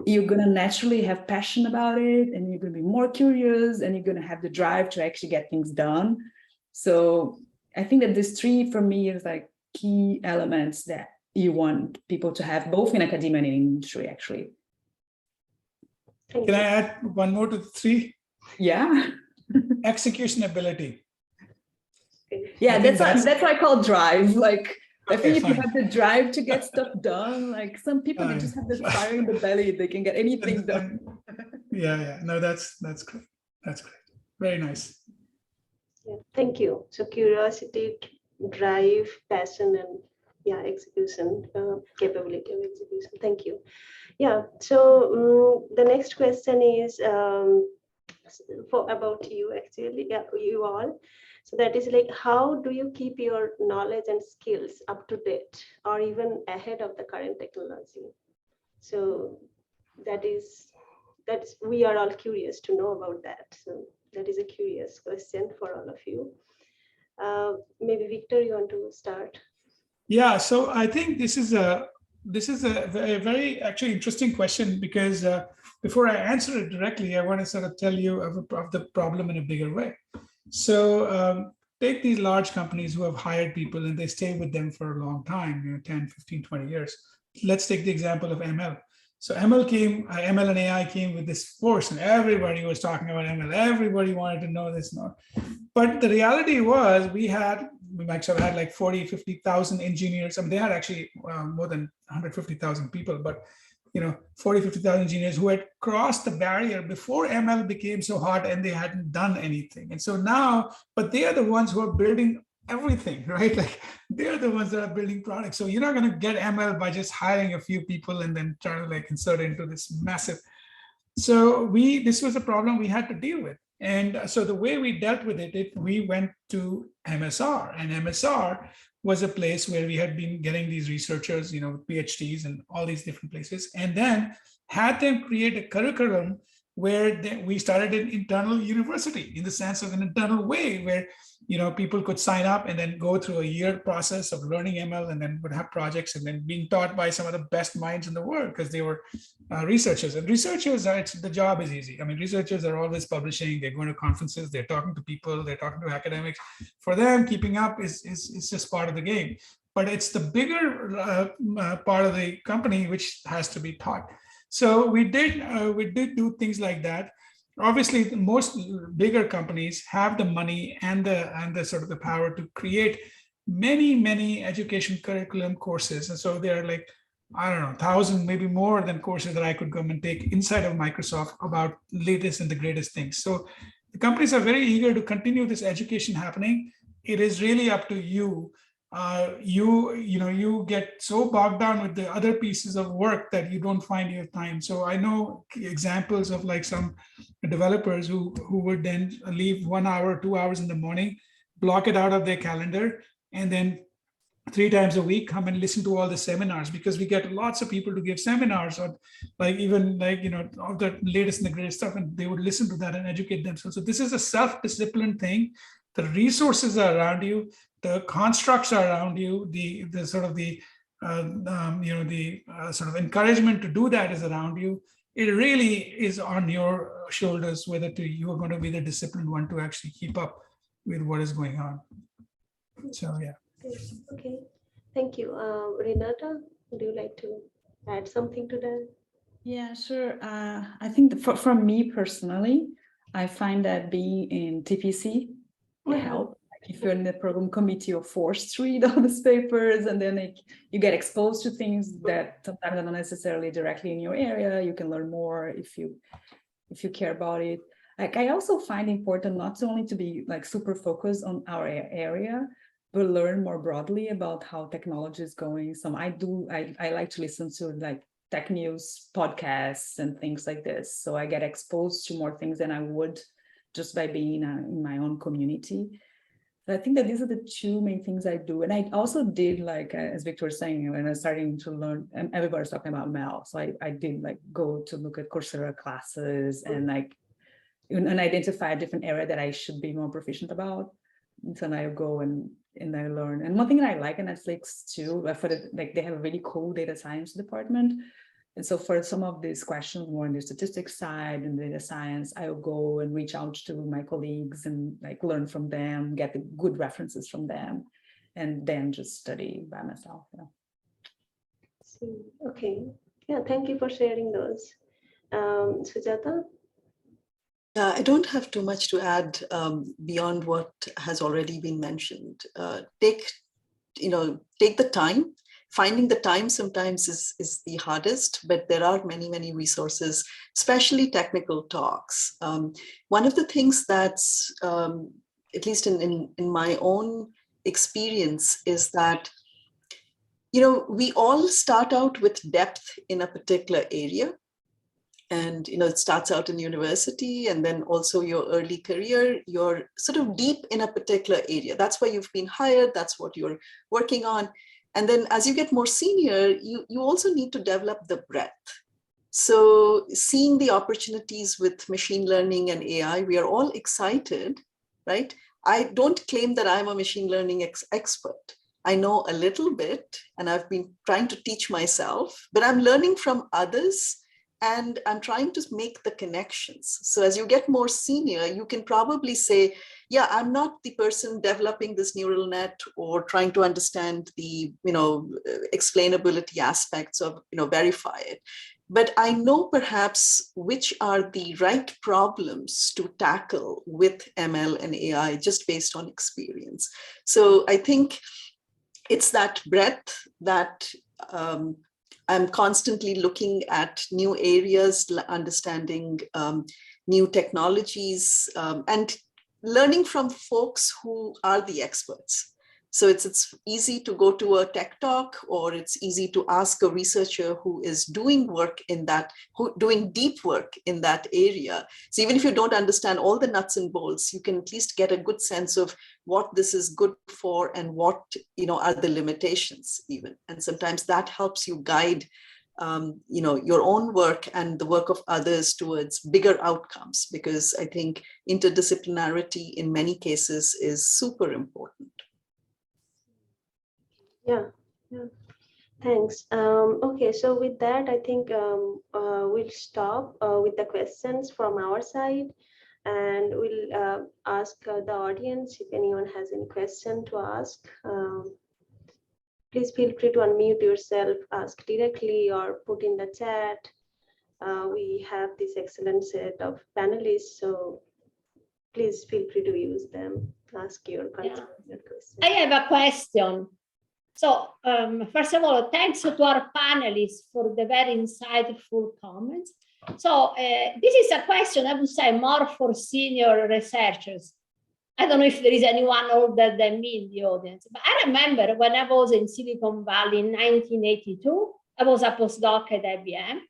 you're going to naturally have passion about it, and you're going to be more curious, and you're going to have the drive to actually get things done. So I think that these three for me is like key elements that you want people to have, both in academia and in industry, actually. Can I add one more to the three? Yeah. Execution ability. Yeah, that's what I call drive. Like, I think if you have the drive to get stuff done, like some people, they just have the fire in the belly, they can get anything done. No, that's great. That's great. Very nice. Yeah, thank you. So curiosity, drive, passion, and execution, capability of execution. Thank you. Yeah. So the next question is about you, actually. Yeah, you all. So that is like, how do you keep your knowledge and skills up to date, or even ahead of the current technology? So that is we are all curious to know about that. So that is a curious question for all of you. Maybe Victor, you want to start? Yeah. So I think this is a very actually interesting question, because before I answer it directly, I want to sort of tell you of the problem in a bigger way. So take these large companies who have hired people and they stay with them for a long time, 10, 15, 20 years. Let's take the example of ML. So ML and AI came with this force, and everybody was talking about ML. Everybody wanted to know this. But the reality was we might have had like 40, 50,000 engineers. I mean, they had actually more than 150,000 people, but 40, 50,000 engineers who had crossed the barrier before ML became so hot, and they hadn't done anything. And so now, but they are the ones who are building everything, right? Like, they're the ones that are building products. So you're not going to get ML by just hiring a few people and then trying to like insert it into this massive. So this was a problem we had to deal with. And so the way we dealt with it, we went to MSR, and MSR was a place where we had been getting these researchers, PhDs and all these different places, and then had them create a curriculum where we started an internal university in the sense of an internal way where, people could sign up and then go through a year process of learning ML and then would have projects and then being taught by some of the best minds in the world because they were researchers. And researchers, the job is easy. I mean, researchers are always publishing, they're going to conferences, they're talking to people, they're talking to academics. For them, keeping up is just part of the game. But it's the bigger part of the company which has to be taught. So we did do things like that. Obviously, the most bigger companies have the money and the sort of the power to create many education curriculum courses. And so there are like, I don't know, 1,000, maybe more than courses that I could come and take inside of Microsoft about latest and the greatest things. So the companies are very eager to continue this education happening. It is really up to you. You get so bogged down with the other pieces of work that you don't find your time. So I know examples of like some developers who would then leave 1 hour, 2 hours in the morning, block it out of their calendar, and then 3 times a week come and listen to all the seminars, because we get lots of people to give seminars on all the latest and the greatest stuff, and they would listen to that and educate themselves. So this is a self-disciplined thing. The resources are around you, the constructs are around you, the sort of the sort of encouragement to do that is around you. It really is on your shoulders whether you are going to be the disciplined one to actually keep up with what is going on. So yeah. Okay, thank you. Renata, would you like to add something to that? Yeah, sure. I think for me personally, I find that being in TPC helps. Like if you're in the program committee, you're forced to read all these papers, and then you get exposed to things that sometimes are not necessarily directly in your area. You can learn more if you care about it. Like I also find important not only to be like super focused on our area, but learn more broadly about how technology is going. So I like to listen to like tech news podcasts and things like this. So I get exposed to more things than I would just by being in my own community. So I think that these are the 2 main things I do. And I also did, like, as Victor was saying, when I was starting to learn, and everybody's talking about ML. So I did like go to look at Coursera classes and identify a different area that I should be more proficient about. And so I go and I learn. And one thing that I like in Netflix too, they have a really cool data science department. And so for some of these questions more on the statistics side and data science, I'll go and reach out to my colleagues and like learn from them, get the good references from them, and then just study by myself. Yeah. Okay. Yeah, thank you for sharing those. Sujata? Yeah, I don't have too much to add beyond what has already been mentioned. Take the time. Finding the time sometimes is the hardest, but there are many resources, especially technical talks. One of the things that's, at least in my own experience, is that, we all start out with depth in a particular area. And, it starts out in university, and then also your early career, you're sort of deep in a particular area. That's why you've been hired. That's what you're working on. And then as you get more senior, you also need to develop the breadth. So seeing the opportunities with machine learning and AI, we are all excited, right? I don't claim that I'm a machine learning expert. I know a little bit, and I've been trying to teach myself, but I'm learning from others. And I'm trying to make the connections. So as you get more senior, you can probably say, yeah, I'm not the person developing this neural net or trying to understand the, explainability aspects of, verify it. But I know perhaps which are the right problems to tackle with ML and AI just based on experience. So I think it's that breadth that I'm constantly looking at new areas, understanding new technologies, and learning from folks who are the experts. So it's easy to go to a tech talk, or it's easy to ask a researcher who is doing work in that, doing deep work in that area. So even if you don't understand all the nuts and bolts, you can at least get a good sense of what this is good for and what are the limitations even. And sometimes that helps you guide your own work and the work of others towards bigger outcomes, because I think interdisciplinarity in many cases is super important. Yeah. Thanks. Okay, so with that, I think we'll stop with the questions from our side, and we'll ask the audience if anyone has any question to ask. Please feel free to unmute yourself, ask directly, or put in the chat. We have this excellent set of panelists, so please feel free to use them, ask your question. I have a question. So first of all, thanks to our panelists for the very insightful comments. So this is a question, I would say, more for senior researchers. I don't know if there is anyone older than me in the audience, but I remember when I was in Silicon Valley in 1982, I was a postdoc at IBM.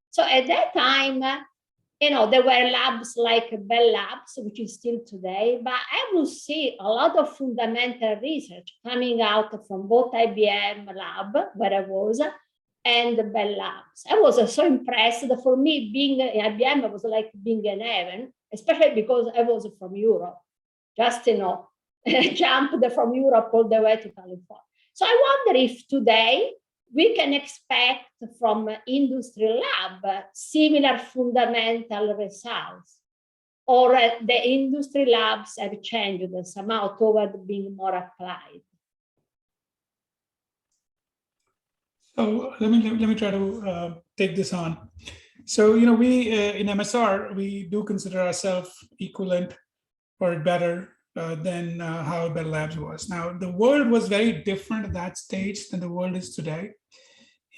So at that time, there were labs like Bell Labs, which is still today, but I would see a lot of fundamental research coming out from both IBM lab, where I was, and the Bell Labs. I was so impressed that for me, being in IBM, I was like being in heaven, especially because I was from Europe. Just, jumped from Europe all the way to California. So I wonder if today we can expect from industry lab similar fundamental results, or the industry labs have changed somehow toward being more applied. So let me try to take this on. So we in MSR we do consider ourselves equivalent or better than how Bell Labs was. Now the world was very different at that stage than the world is today,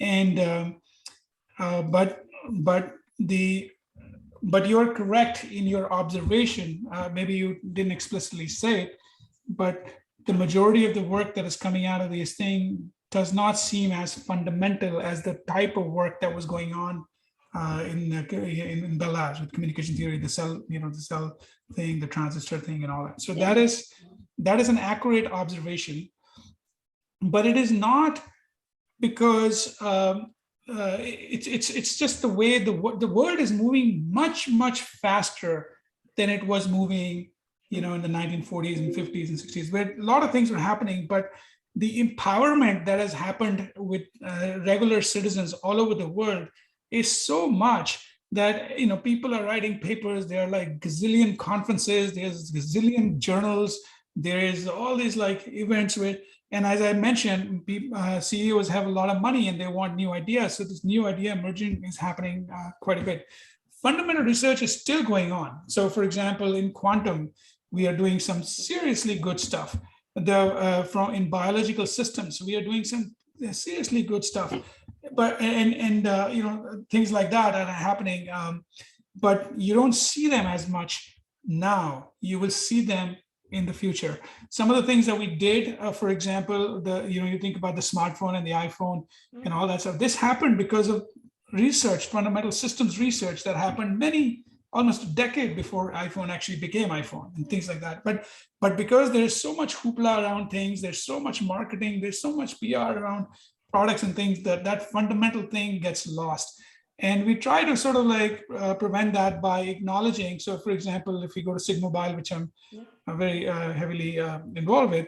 and but you're correct in your observation. Maybe you didn't explicitly say it, but the majority of the work that is coming out of this thing does not seem as fundamental as the type of work that was going on in Bell Labs with communication theory, the cell thing, the transistor thing, and all that. So that is an accurate observation, but it is not because it's just the way the world is moving much faster than it was moving, in the 1940s and 50s and 60s, where a lot of things were happening, but the empowerment that has happened with regular citizens all over the world is so much that people are writing papers. There are like gazillion conferences, there's gazillion journals, there is all these like events with, and as I mentioned, CEOs have a lot of money and they want new ideas. So this new idea emerging is happening quite a bit. Fundamental research is still going on. So for example, in quantum, we are doing some seriously good stuff. In biological systems, we are doing some seriously good stuff, but things like that are happening, but you don't see them as much now. You will see them in the future. Some of the things that we did, for example, you think about the smartphone and the iPhone and all that stuff. This happened because of research, fundamental systems research that happened almost a decade before iPhone actually became iPhone and things like that. But because there's so much hoopla around things, there's so much marketing, there's so much PR around products and things, that fundamental thing gets lost. And we try to sort of like prevent that by acknowledging. So for example, if you go to SigMobile, which I'm very heavily involved with,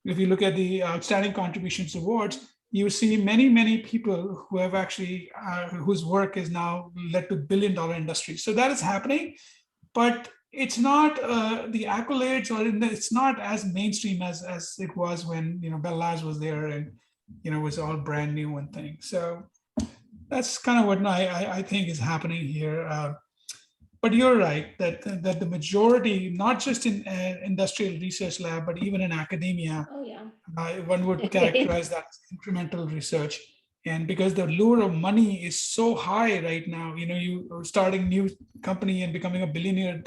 if you look at the Outstanding Contributions Awards, you see many people who have actually, whose work is now led to billion-dollar industries. So that is happening, but it's not the accolades, or it's not as mainstream as it was when Bell Labs was there and it was all brand new and things. So that's kind of what I think is happening here. But you're right that the majority, not just in industrial research lab, but even in academia, one would characterize that as incremental research. And because the lure of money is so high right now, you are starting a new company and becoming a billionaire,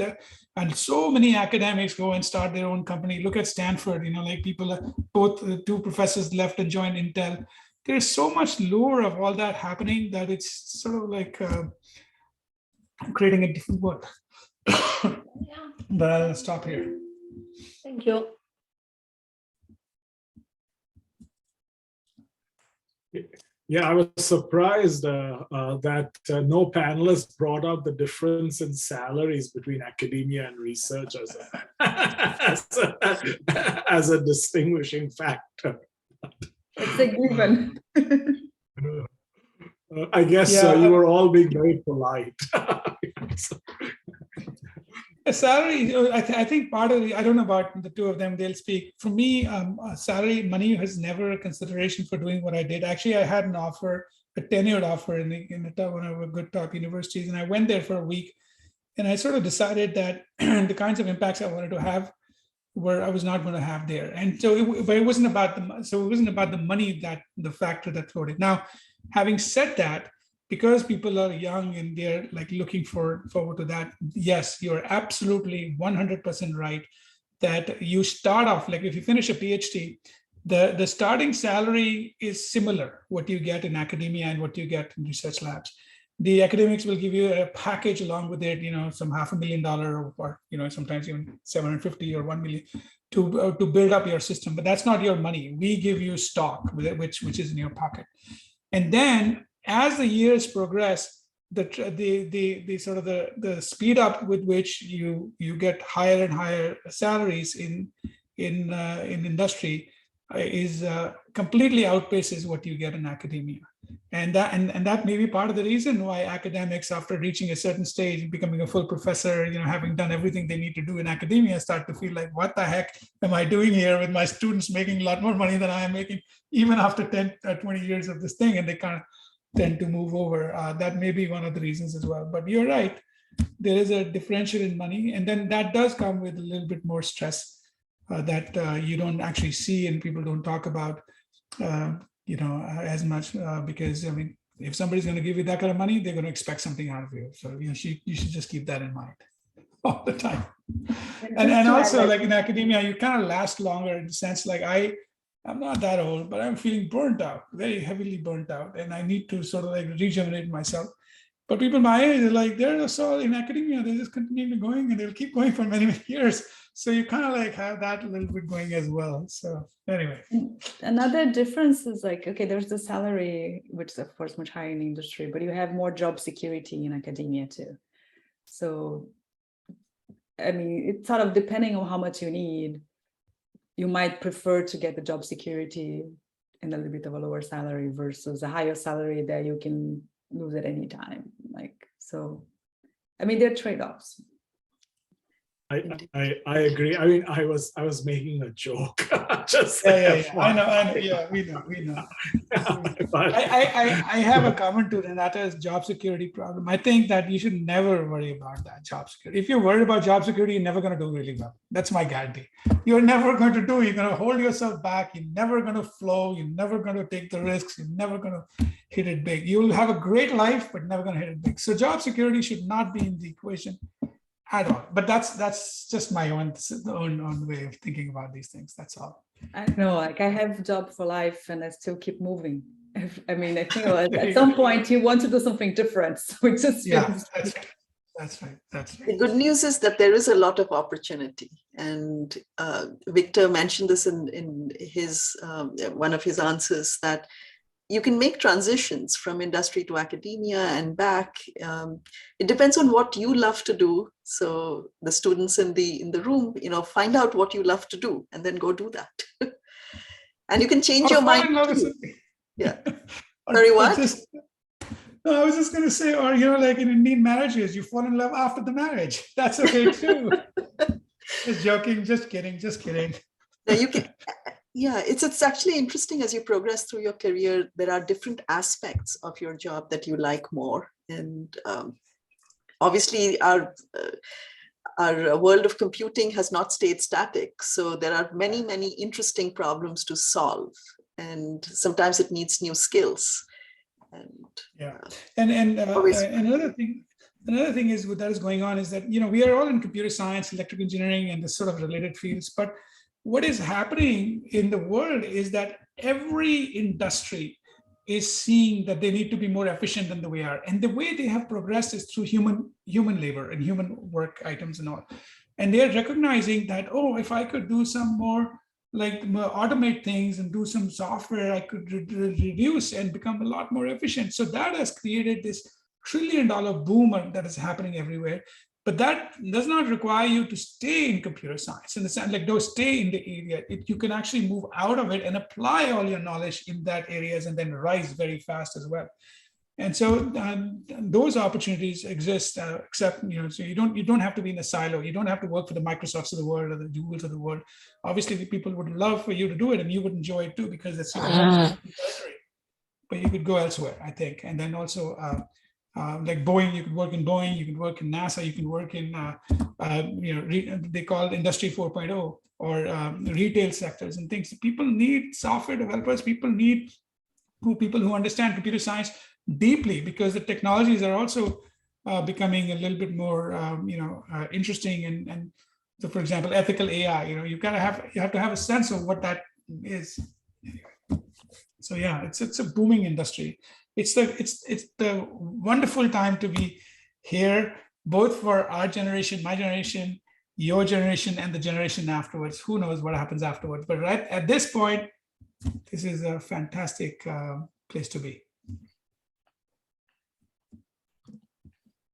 and so many academics go and start their own company. Look at Stanford, like people, both two professors left and joined Intel. There's so much lure of all that happening that it's sort of like creating a different world. But I'll stop here. Thank you. Yeah, I was surprised that no panelists brought up the difference in salaries between academia and research as a distinguishing factor. It's a given. I guess Yeah, you were all being very polite. Salary, I think part of I don't know about the two of them, they'll speak. For me, salary, money was never a consideration for doing what I did. Actually, I had an offer, a tenured offer in one of the good top universities, and I went there for a week, and I sort of decided that the kinds of impacts I wanted to have where I was not going to have there. And so it wasn't about the money, that the factor that floated. Now, having said that, because people are young and they're like looking forward to that, yes, you're absolutely 100% right that you start off, like if you finish a PhD, the starting salary is similar, what you get in academia and what you get in research labs. The academics will give you a package along with it, some $500,000 or sometimes even 750 or 1 million to build up your system. But that's not your money. We give you stock, which is in your pocket. And then as the years progress, the sort of the speed up with which you get higher and higher salaries in industry is completely outpaces what you get in academia. And that may be part of the reason why academics, after reaching a certain stage, becoming a full professor, having done everything they need to do in academia, start to feel like, what the heck am I doing here with my students making a lot more money than I am making, even after 10 or 20 years of this thing, and they kind of tend to move over. That may be one of the reasons as well. But you're right, there is a differential in money, and then that does come with a little bit more stress that you don't actually see and people don't talk about. As much because if somebody's going to give you that kind of money, they're going to expect something out of you. So you should just keep that in mind all the time. And also, like in academia, you kind of last longer in the sense, like I'm not that old, but I'm feeling burnt out, very heavily burnt out, and I need to sort of like regenerate myself. But people my age, they're so in academia, they just continue going and they'll keep going for many, many years. So you kind of like have that a little bit going as well. So anyway. Another difference is like, okay, there's the salary, which is of course much higher in industry, but you have more job security in academia too. So, it's sort of depending on how much you need, you might prefer to get the job security and a little bit of a lower salary versus a higher salary that you can lose at any time. There are trade-offs. I agree. I was making a joke. Just yeah. I know. Yeah, we know. I have a comment to Renata's job security problem. I think that you should never worry about that job security. If you're worried about job security, you're never going to do really well. That's my guarantee. You're never going to do. You're going to hold yourself back. You're never going to flow. You're never going to take the risks. You're never going to hit it big. You'll have a great life, but never going to hit it big. So job security should not be in the equation at all. But that's just my own way of thinking about these things. That's all. I know, I have a job for life and I still keep moving. I think at some point you want to do something different. So it just that's right. The good news is that there is a lot of opportunity. And Victor mentioned this in his one of his answers, that you can make transitions from industry to academia and back. It depends on what you love to do. So the students in the room, find out what you love to do and then go do that. And you can change your mind. Yeah. Sorry, what? I was just going to say, or like in Indian marriages, you fall in love after the marriage. That's okay too. Just joking. Just kidding. Now you can. Yeah, it's actually interesting as you progress through your career, there are different aspects of your job that you like more. And obviously our world of computing has not stayed static. So there are many, many interesting problems to solve. And sometimes it needs new skills. And another thing is what that is going on is that, we are all in computer science, electrical engineering, and the sort of related fields, but what is happening in the world is that every industry is seeing that they need to be more efficient than the way they are. And the way they have progressed is through human labor and human work items and all. And they're recognizing that, if I could do some more like automate things and do some software, I could reduce and become a lot more efficient. So that has created this $1 trillion boom that is happening everywhere. But that does not require you to stay in computer science in the sense, like, don't stay in the area. You can actually move out of it and apply all your knowledge in that areas and then rise very fast as well. And so those opportunities exist, except, so you don't have to be in a silo. You don't have to work for the Microsofts of the world or the Googles of the world. Obviously, the people would love for you to do it, and you would enjoy it too, because it's your territory. But you could go elsewhere, I think. And then also, like Boeing, you could work in Boeing, you could work in NASA, you can work in, they call it Industry 4.0 or retail sectors and things. People need software developers. People need people who understand computer science deeply, because the technologies are also becoming a little bit more, interesting. And so, for example, ethical AI. You have to have a sense of what that is. So yeah, it's a booming industry. It's the wonderful time to be here, both for our generation, my generation, your generation, and the generation afterwards. Who knows what happens afterwards? But right at this point, this is a fantastic place to be.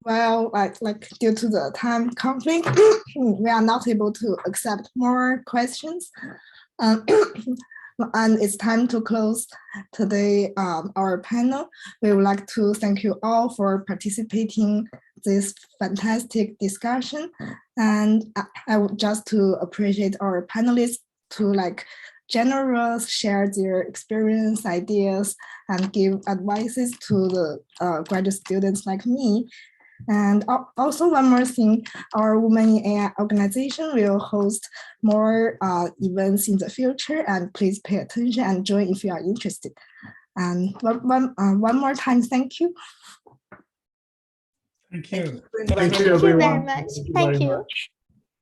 Well, like due to the time conflict, we are not able to accept more questions. And it's time to close today our panel. We would like to thank you all for participating this fantastic discussion. And I would just to appreciate our panelists to generous share their experience, ideas, and give advices to the graduate students like me. And also one more thing, our Women in AI organization will host more events in the future, and please pay attention and join if you are interested. And one more time, thank you. Thank you. Thank you, Thank you, everyone. Thank you very much. Thank you. Much.